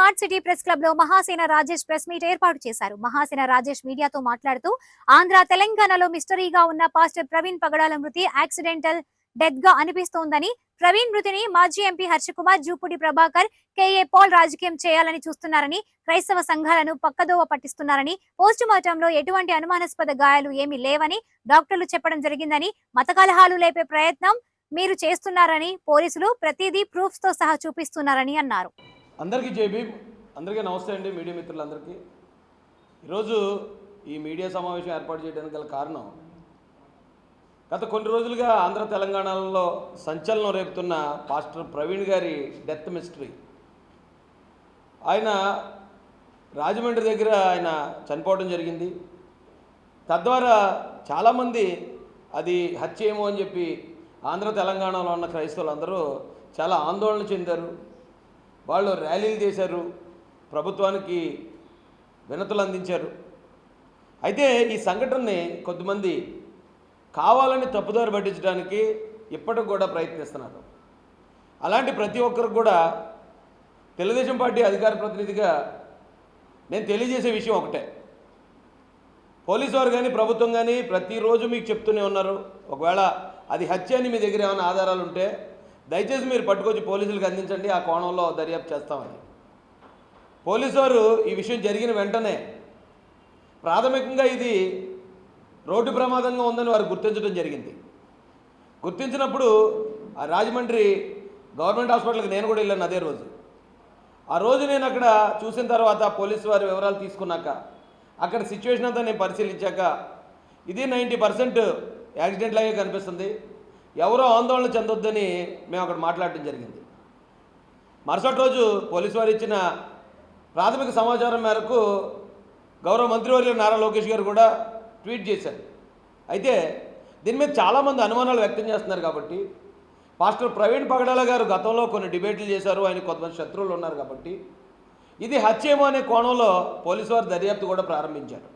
Smart city press club లో Mahasena Rajesh press meet ఏర్పాటు చేశారు. మహాసేన రాజేష్ మీడియాతో మాట్లాడుతూ ఆంధ్ర తెలంగాణలో మిస్టరీగా ఉన్న పాస్టర్ ప్రవీణ్ పగడాల మృతి యాక్సిడెంటల్ డెత్ గా అనిపిస్తోందని, ప్రవీణ్ మృతిని మాజీ ఎంపీ హర్షకుమార్, జూపుడి ప్రభాకర్, కేఏ పాల్ రాజకీయం చేయాలని చూస్తున్నారని, క్రైస్తవ సంఘాలను పక్కదోవ పట్టిస్తున్నారని, పోస్ట్ మార్టంలో ఎటువంటి అనుమానాస్పద గాయాలు ఏమీ లేవని డాక్టర్లు చెప్పడం జరిగిందని, మత కలహాలు లేపే ప్రయత్నం మీరు చేస్తున్నారని, పోలీసులు ప్రతిదీ ప్రూఫ్స్ తో సహా చూపిస్తున్నారని అన్నారు. అందరికీ జేబీ, అందరికీ నమస్తే అండి. మీడియా మిత్రులందరికీ ఈరోజు ఈ మీడియా సమావేశం ఏర్పాటు చేయడానికి గల కారణం, గత కొన్ని రోజులుగా ఆంధ్ర తెలంగాణలో సంచలనం రేపుతున్న పాస్టర్ ప్రవీణ్ గారి డెత్ మిస్టరీ. ఆయన రాజమండ్రి దగ్గర ఆయన చనిపోవడం జరిగింది. తద్వారా చాలామంది అది హత్య ఏమో అని చెప్పి ఆంధ్ర తెలంగాణలో ఉన్న క్రైస్తవులందరూ చాలా ఆందోళన చెందారు. వాళ్ళు ర్యాలీలు చేశారు, ప్రభుత్వానికి వినతులు అందించారు. అయితే ఈ సంఘటనని కొద్దిమంది కావాలని తప్పుదారి పట్టించడానికి ఇప్పటికి కూడా ప్రయత్నిస్తున్నారు. అలాంటి ప్రతి ఒక్కరికి కూడా తెలుగుదేశం పార్టీ అధికార ప్రతినిధిగా నేను తెలియజేసే విషయం ఒకటే. పోలీసు వారు కానీ ప్రభుత్వం కానీ ప్రతిరోజు మీకు చెప్తూనే ఉన్నారు, ఒకవేళ అది హత్య అని మీ దగ్గర ఏమైనా ఆధారాలు ఉంటే దయచేసి మీరు పట్టుకొచ్చి పోలీసులకు అందించండి, ఆ కోణంలో దర్యాప్తు చేస్తామని. పోలీసు వారు ఈ విషయం జరిగిన వెంటనే ప్రాథమికంగా ఇది రోడ్డు ప్రమాదంగా ఉందని వారు గుర్తించడం జరిగింది. గుర్తించినప్పుడు ఆ రాజమండ్రి గవర్నమెంట్ హాస్పిటల్కి నేను కూడా వెళ్ళాను అదే రోజు. ఆ రోజు నేను అక్కడ చూసిన తర్వాత పోలీసు వారి వివరాలు తీసుకున్నాక, అక్కడ సిచ్యువేషన్ అంతా నేను పరిశీలించాక ఇది 90% యాక్సిడెంట్ లాగే కనిపిస్తుంది, ఎవరో ఆందోళన చెందొద్దని మేము అక్కడ మాట్లాడటం జరిగింది. మరుసటి రోజు పోలీసు వారు ఇచ్చిన ప్రాథమిక సమాచారం మేరకు గౌరవ మంత్రివర్యులు నారా లోకేష్ గారు కూడా ట్వీట్ చేశారు. అయితే దీని మీద చాలామంది అనుమానాలు వ్యక్తం చేస్తున్నారు. కాబట్టి పాస్టర్ ప్రవీణ్ పగడాల గారు గతంలో కొన్ని డిబేట్లు చేశారు, ఆయన కొంతమంది శత్రువులు ఉన్నారు. కాబట్టి ఇది హత్యేమో అనే కోణంలో పోలీసు వారు దర్యాప్తు కూడా ప్రారంభించారు.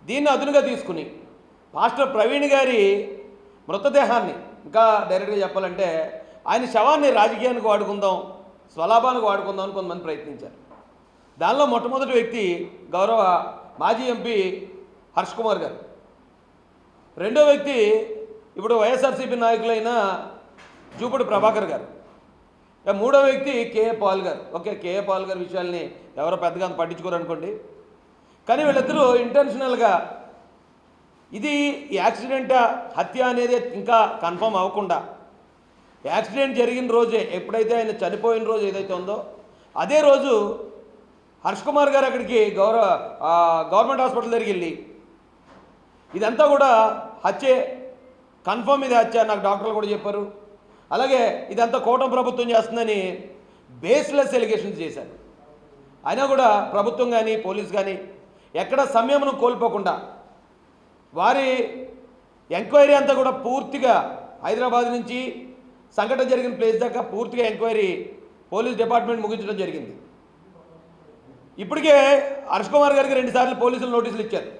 దీన్ని అదునుగా తీసుకుని పాస్టర్ ప్రవీణ్ గారి మృతదేహాన్ని, ఇంకా డైరెక్ట్గా చెప్పాలంటే ఆయన శవాన్ని రాజకీయానికి వాడుకుందాం, స్వలాభానికి వాడుకుందాం అని కొంతమంది ప్రయత్నించారు. దానిలో మొట్టమొదటి వ్యక్తి గౌరవ మాజీ ఎంపీ హర్షకుమార్ గారు. రెండో వ్యక్తి ఇప్పుడు వైఎస్ఆర్సీపీ నాయకులైన జూపుడి ప్రభాకర్ గారు. మూడో వ్యక్తి కేఏ పాల్ గారు. ఓకే, కేఏ పాల్ గారి విషయాల్ని ఎవరో పెద్దగా పట్టించుకోరు అనుకోండి, కానీ వీళ్ళిద్దరూ ఇంటెన్షనల్గా ఇది యాక్సిడెంట్ హత్య అనేది ఇంకా కన్ఫర్మ్ అవ్వకుండా యాక్సిడెంట్ జరిగిన రోజే, ఎప్పుడైతే ఆయన చనిపోయిన రోజు ఏదైతే ఉందో అదే రోజు హర్షకుమార్ గారు అక్కడికి గవర్నమెంట్ హాస్పిటల్ దగ్గరికి వెళ్ళి ఇదంతా కూడా హత్యే, కన్ఫర్మ్ ఇది హత్య, నాకు డాక్టర్లు కూడా చెప్పారు, అలాగే ఇదంతా కూటమి ప్రభుత్వం చేస్తుందని బేస్లెస్ ఎలిగేషన్స్ చేశారు. అయినా కూడా ప్రభుత్వం కానీ పోలీస్ కానీ ఎక్కడ సంయమనం కోల్పోకుండా వారి ఎంక్వైరీ అంతా కూడా పూర్తిగా హైదరాబాద్ నుంచి సంఘటన జరిగిన ప్లేస్ దాకా పూర్తిగా ఎంక్వైరీ పోలీస్ డిపార్ట్మెంట్ ముగించడం జరిగింది. ఇప్పటికే హర్షకుమార్ గారికి 2 సార్లు పోలీసులు నోటీసులు ఇచ్చారు.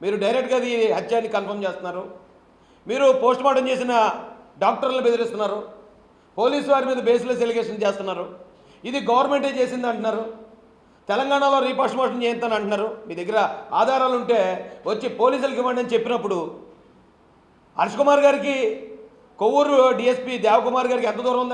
మీరు డైరెక్ట్గా అది హత్యాన్ని కన్ఫర్మ్ చేస్తున్నారు, మీరు పోస్ట్ మార్టం చేసిన డాక్టర్లను బెదిరిస్తున్నారు, పోలీసు వారి మీద బేస్లెస్ ఎలిగేషన్ చేస్తున్నారు, ఇది గవర్నమెంటే చేసింది అంటున్నారు, తెలంగాణలో రీపోస్ట్ మార్టం చేస్తాను అంటున్నారు. మీ దగ్గర ఆధారాలు ఉంటే వచ్చి పోలీసులకు ఇవ్వండి అని చెప్పినప్పుడు హర్షకుమార్ గారికి కొవ్వూరు డిఎస్పీ దేవకుమార్ గారికి ఎంత దూరం ఉంది?